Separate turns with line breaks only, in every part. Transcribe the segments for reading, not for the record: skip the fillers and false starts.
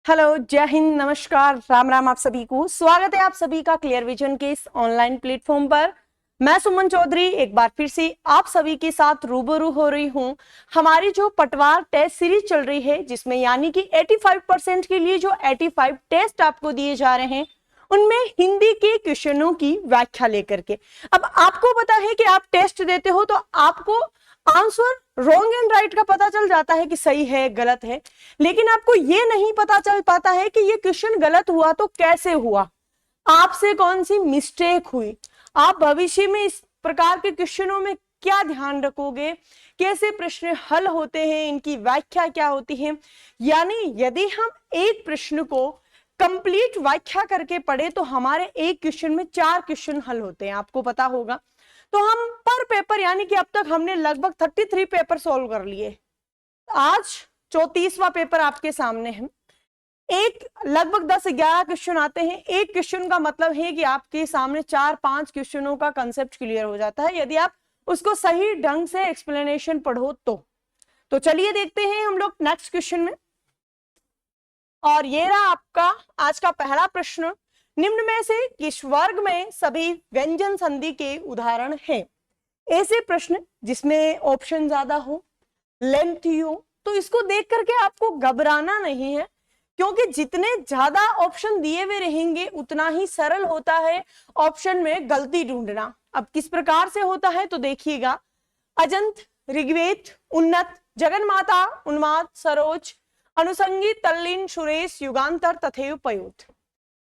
Hello, जय हिंद, नमस्कार, राम राम। आप सभी को स्वागत है आप सभी का क्लियर विजन के इस ऑनलाइन प्लेटफॉर्म पर। मैं सुमन चौधरी एक बार फिर से आप सभी के साथ रूबरू हो रही हूं। हमारी जो पटवार टेस्ट सीरीज चल रही है, जिसमें यानी कि 85% के लिए जो 85 टेस्ट आपको दिए जा रहे हैं, उनमें हिंदी के क्वेश्चनों की व्याख्या लेकर के। अब आपको पता है कि आप टेस्ट देते हो तो आपको आंसर रॉन्ग एंड राइट का पता चल जाता है कि सही है गलत है, लेकिन आपको ये नहीं पता चल पाता है कि ये क्वेश्चन गलत हुआ तो कैसे हुआ, आपसे कौन सी मिस्टेक हुई, आप भविष्य में इस प्रकार के क्वेश्चनों में क्या ध्यान रखोगे, कैसे प्रश्न हल होते हैं, इनकी व्याख्या क्या होती है। यानी यदि हम एक प्रश्न को कंप्लीट व्याख्या करके पढ़े तो हमारे एक क्वेश्चन में 4 क्वेश्चन हल होते हैं, आपको पता होगा। तो हम पर पेपर यानी कि अब तक हमने लगभग 33 पेपर सॉल्व कर लिए। आज 34वां पेपर आपके सामने है। एक लगभग 10-11 क्वेश्चन आते हैं। एक क्वेश्चन का मतलब है कि आपके सामने 4-5 क्वेश्चनों का कंसेप्ट क्लियर हो जाता है यदि आप उसको सही ढंग से एक्सप्लेनेशन पढ़ो तो चलिए देखते हैं हम लोग नेक्स्ट क्वेश्चन में। और ये रहा आपका आज का पहला प्रश्न। निम्न में से किस वर्ग में सभी व्यंजन संधि के उदाहरण हैं? ऐसे प्रश्न जिसमें ऑप्शन ज्यादा हो, लेंथी हो, तो इसको देख करके आपको घबराना नहीं है, क्योंकि जितने ज्यादा ऑप्शन दिए हुए रहेंगे उतना ही सरल होता है ऑप्शन में गलती ढूंढना। अब किस प्रकार से होता है तो देखिएगा। अजंत, ऋग्वेद, उन्नत, जगन्माता, उन्माद, सरोज, अनुसंगी, तल्लीन, सुरेश, युगांतर, तथैव, पयोत।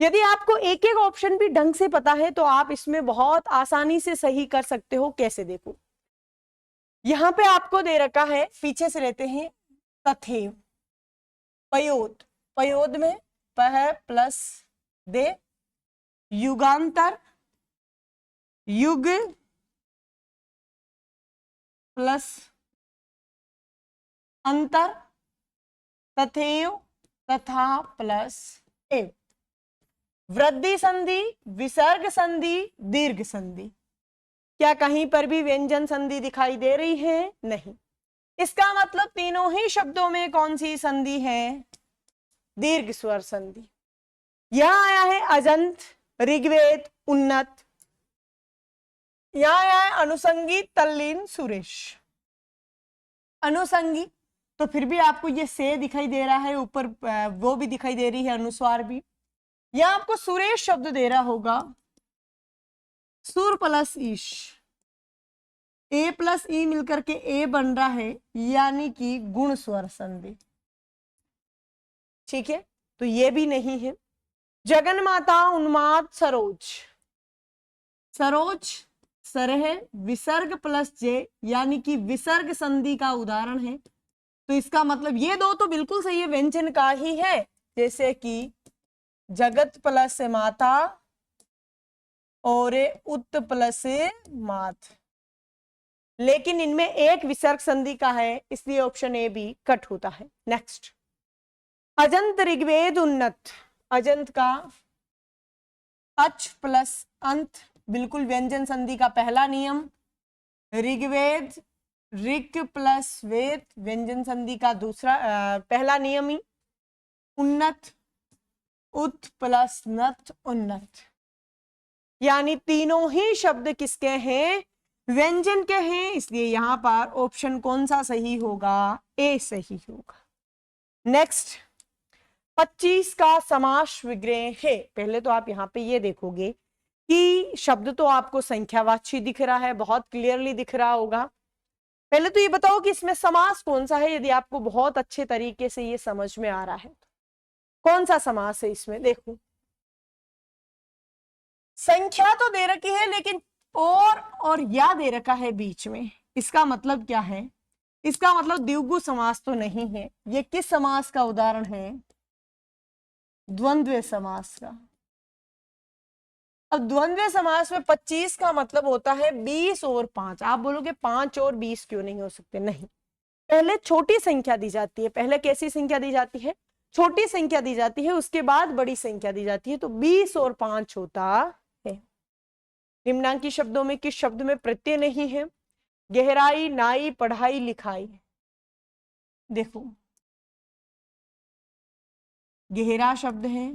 यदि आपको एक एक ऑप्शन भी ढंग से पता है तो आप इसमें बहुत आसानी से सही कर सकते हो। कैसे, देखो यहां पे आपको दे रखा है, पीछे से लेते हैं, तथैव, पयोत, पयोद में पह प्लस दे, युगांतर, युग प्लस अंतर, तथैव तथा प्लस एव, वृद्धि संधि, विसर्ग संधि, दीर्घ संधि। क्या कहीं पर भी व्यंजन संधि दिखाई दे रही है? नहीं। इसका मतलब तीनों ही शब्दों में कौन सी संधि है? दीर्घ स्वर संधि। यहां आया है अजंत, ऋग्वेद, उन्नत, यहां आया है अनुसंगी, तल्लीन, सुरेश। अनुसंगी तो फिर भी आपको ये से दिखाई दे रहा है, ऊपर वो भी दिखाई दे रही है, अनुस्वार भी। यहां आपको सुरेश शब्द दे रहा होगा, सुर प्लस ईश, ए प्लस ई मिलकर के ए बन रहा है, यानी कि गुण स्वर संधि। ठीक है, तो ये भी नहीं है। जगन्माता, उन्माद, सरोज, सरोज सर है, विसर्ग प्लस जे यानी कि विसर्ग संधि का उदाहरण है। तो इसका मतलब ये दो तो बिल्कुल सही है, व्यंजन का ही है, जैसे कि जगत प्लस माता और उत प्लस मात, लेकिन इनमें एक विसर्ग संधि का है, इसलिए ऑप्शन ए भी कट होता है। नेक्स्ट, अजंत, ऋग्वेद, उन्नत। अजंत का अच प्लस अंत बिल्कुल व्यंजन संधि का पहला नियम। ऋग्वेद, ऋक प्लस वेद व्यंजन संधि का दूसरा पहला नियम ही। उन्नत, उत प्लस नत, उन्नत। यानी तीनों ही शब्द किसके हैं? व्यंजन के हैं, इसलिए यहां पर ऑप्शन कौन सा सही होगा? ए सही होगा। नेक्स्ट, 25 का समास विग्रह है। पहले तो आप यहां पे ये देखोगे कि शब्द तो आपको संख्यावाची दिख रहा है, बहुत क्लियरली दिख रहा होगा। पहले तो ये बताओ कि इसमें समास कौन सा है, यदि आपको बहुत अच्छे तरीके से ये समझ में आ रहा है तो कौन सा समास है इसमें? देखो, संख्या तो दे रखी है, लेकिन और या दे रखा है बीच में। इसका मतलब क्या है? इसका मतलब द्विगु समास तो नहीं है। ये किस समास का उदाहरण है? द्वंद्व समास का। अब द्वंद्व समास में 25 का मतलब होता है 20 और 5। आप बोलोगे 5 और 20 क्यों नहीं हो सकते? नहीं, पहले छोटी संख्या दी जाती है। पहले कैसी संख्या दी जाती है? छोटी संख्या दी जाती है, उसके बाद बड़ी संख्या दी जाती है। तो 20 और 5 होता है। निम्नांकित शब्दों में किस शब्द में प्रत्यय नहीं है? गहराई, नाई, पढ़ाई, लिखाई। देखो, गहरा शब्द है,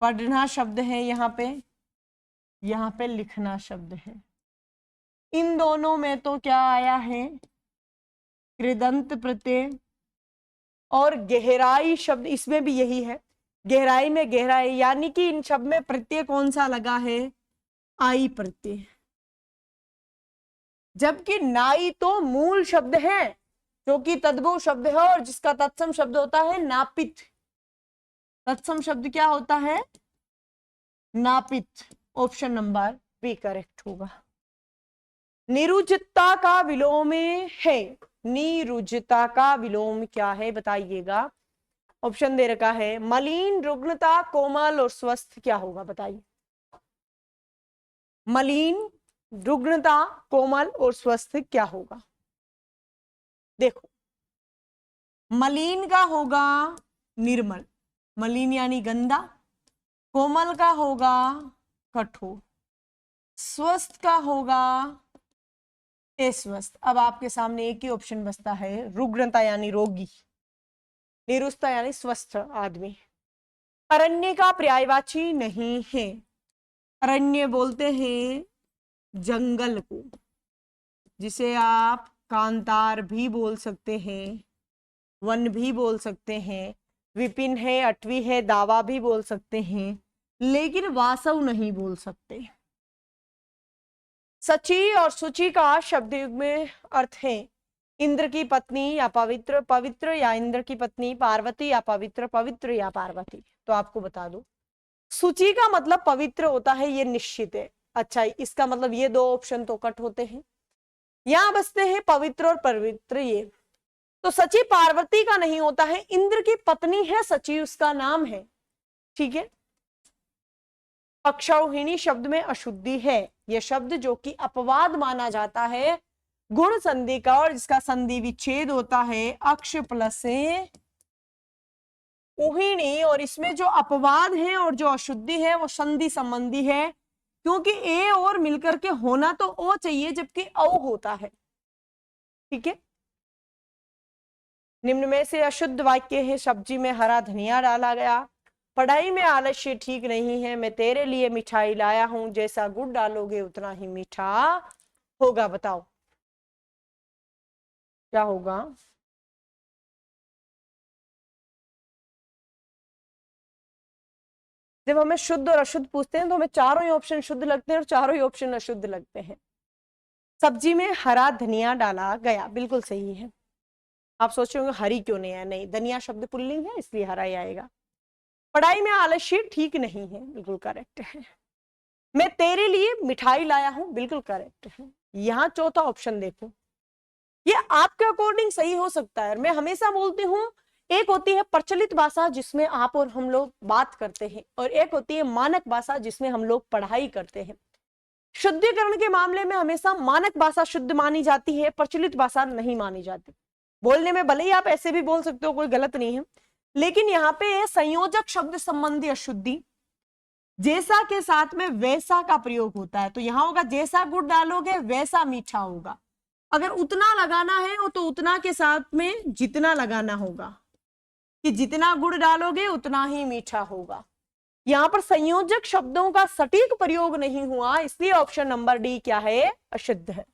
पढ़ना शब्द है, यहाँ पे लिखना शब्द है। इन दोनों में तो क्या आया है, कृदंत प्रत्यय। और गहराई शब्द, इसमें भी यही है, गहराई में गहराई, यानी कि इन शब्द में प्रत्यय कौन सा लगा है, आई प्रत्यय। जबकि नाई तो मूल शब्द है, जो कि तद्भव शब्द है और जिसका तत्सम शब्द होता है नापित। तत्सम शब्द क्या होता है, Napit. Option number B correct होगा। निरुजता का विलोम है, निरुजता का विलोम क्या है बताइएगा। ऑप्शन दे रखा है, मलिन, रुग्णता, कोमल और स्वस्थ, क्या होगा बताइए। मलिन, रुग्णता, कोमल और स्वस्थ क्या होगा। देखो, मलिन का होगा निर्मल, मलिन यानी गंदा। कोमल का होगा कठोर। स्वस्थ का होगा अस्वस्थ। अब आपके सामने एक ही ऑप्शन बचता है, रुग्णता यानी रोगी, निरुष्टा यानी स्वस्थ आदमी। अरण्य का पर्यायवाची नहीं है। अरण्य बोलते हैं जंगल को, जिसे आप कांतार भी बोल सकते हैं, वन भी बोल सकते हैं, विपिन है, अटवी है, दावा भी बोल सकते हैं, लेकिन वासव नहीं बोल सकते। सची और सुचि का शब्द युग में अर्थ है इंद्र की पत्नी या पवित्र, पवित्र या इंद्र की पत्नी, पार्वती या पवित्र, पवित्र या पार्वती। तो आपको बता दो, सुचि का मतलब पवित्र होता है, ये निश्चित है। अच्छा, इसका मतलब ये दो ऑप्शन तो कट होते हैं, यहां बचते हैं पवित्र और पवित्र। ये तो सची पार्वती का नहीं होता है, इंद्र की पत्नी है सची, उसका नाम है। ठीक है। अक्षौहिणी शब्द में अशुद्धि है, यह शब्द जो कि अपवाद माना जाता है गुण संधि का, और जिसका संधि विच्छेद होता है अक्ष प्लस से उहिणी, और इसमें जो अपवाद है और जो अशुद्धि है वो संधि संबंधी है, क्योंकि ए और मिलकर के होना तो ओ चाहिए जबकि औ होता है। ठीक है। निम्न में से अशुद्ध वाक्य है, सब्जी में हरा धनिया डाला गया, पढ़ाई में आलस्य ठीक नहीं है, मैं तेरे लिए मिठाई लाया हूं, जैसा गुड़ डालोगे उतना ही मीठा होगा। बताओ क्या होगा। जब हमें शुद्ध और अशुद्ध पूछते हैं तो हमें चारों ही ऑप्शन शुद्ध लगते हैं और चारों ही ऑप्शन अशुद्ध लगते हैं। सब्जी में हरा धनिया डाला गया, बिल्कुल सही है। आप सोच रहे होंगे हरी क्यों नहीं है, नहीं, धनिया शब्द पुल्लिंग है इसलिए हरा ही आएगा। पढ़ाई में आलस्य ठीक नहीं है, बिल्कुल करेक्ट है। मैं तेरे लिए मिठाई लाया हूं, बिल्कुल करेक्ट है। यहां चौथा ऑप्शन देखो, ये आपके अकॉर्डिंग सही हो सकता है। मैं हमेशा बोलती हूं, एक होती है प्रचलित भाषा जिसमें आप और हम लोग बात करते हैं, और एक होती है मानक भाषा जिसमें हम लोग पढ़ाई करते हैं। शुद्धिकरण के मामले में हमेशा मानक भाषा शुद्ध मानी जाती है, प्रचलित भाषा नहीं मानी जाती। बोलने में भले ही आप ऐसे भी बोल सकते हो, कोई गलत नहीं है, लेकिन यहाँ पे संयोजक शब्द संबंधी अशुद्धि, जैसा के साथ में वैसा का प्रयोग होता है। तो यहां होगा जैसा गुड़ डालोगे वैसा मीठा होगा। अगर उतना लगाना है तो उतना के साथ में जितना लगाना होगा, कि जितना गुड़ डालोगे उतना ही मीठा होगा। यहां पर संयोजक शब्दों का सटीक प्रयोग नहीं हुआ, इसलिए ऑप्शन नंबर डी क्या है, अशुद्ध है।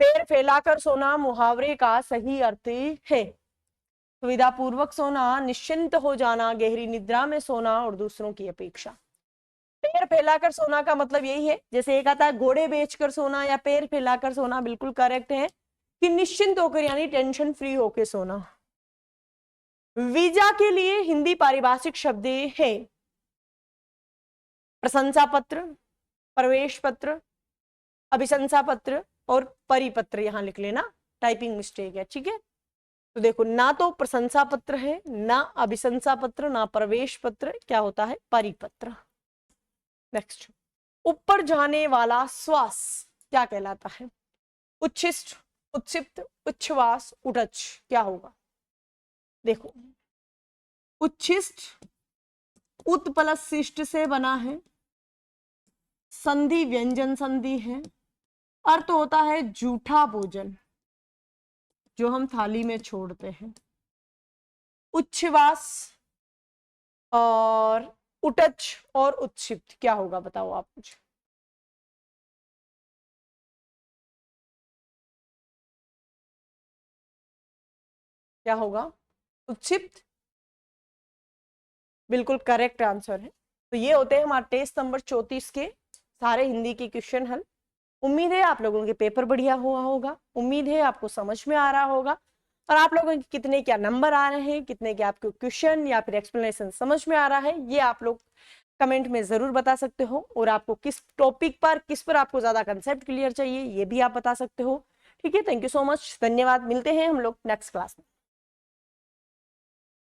पैर फैलाकर सोना मुहावरे का सही अर्थ है सुविधा पूर्वक सोना, निश्चिंत हो जाना, गहरी निद्रा में सोना और दूसरों की अपेक्षा। पैर फैलाकर सोना का मतलब यही है, जैसे एक आता है घोड़े बेचकर सोना या पैर फैलाकर सोना, बिल्कुल करेक्ट है कि निश्चिंत होकर यानी टेंशन फ्री होकर सोना। वीजा के लिए हिंदी पारिभाषिक शब्द है प्रशंसा पत्र, प्रवेश पत्र, अभिशंसा पत्र और परिपत्र। यहां लिख लेना, टाइपिंग मिस्टेक है। ठीक है। तो देखो, ना तो प्रशंसा पत्र है, ना अभिशंसा पत्र, ना प्रवेश पत्र, क्या होता है, परिपत्र। नेक्स्ट, ऊपर जाने वाला श्वास क्या कहलाता है, उच्छिष्ट, उत्क्षिप्त, उच्छ्वास, उठच, क्या होगा। देखो, उच्छिष्ट उत प्लस शिष्ट से बना है, संधि व्यंजन संधि है, अर्थ होता है जूठा भोजन जो हम थाली में छोड़ते हैं। उच्छ्वास और उटच और उत्क्षिप्त क्या होगा, बताओ आप मुझे। क्या होगा? उत्क्षिप्त, बिल्कुल करेक्ट आंसर है। तो ये होते हैं हमारे टेस्ट नंबर 34 के सारे हिंदी के क्वेश्चन हल। उम्मीद है आप लोगों के पेपर बढ़िया हुआ होगा, उम्मीद है आपको समझ में आ रहा होगा, और आप लोगों के कितने क्या नंबर आ रहे हैं, कितने के आपको क्वेश्चन या फिर एक्सप्लेनेशन समझ में आ रहा है, ये आप लोग कमेंट में जरूर बता सकते हो। और आपको किस टॉपिक पर, किस पर आपको ज्यादा कंसेप्ट क्लियर चाहिए, ये भी आप बता सकते हो। ठीक है, थैंक यू सो मच, धन्यवाद। मिलते हैं हम लोग नेक्स्ट क्लास में।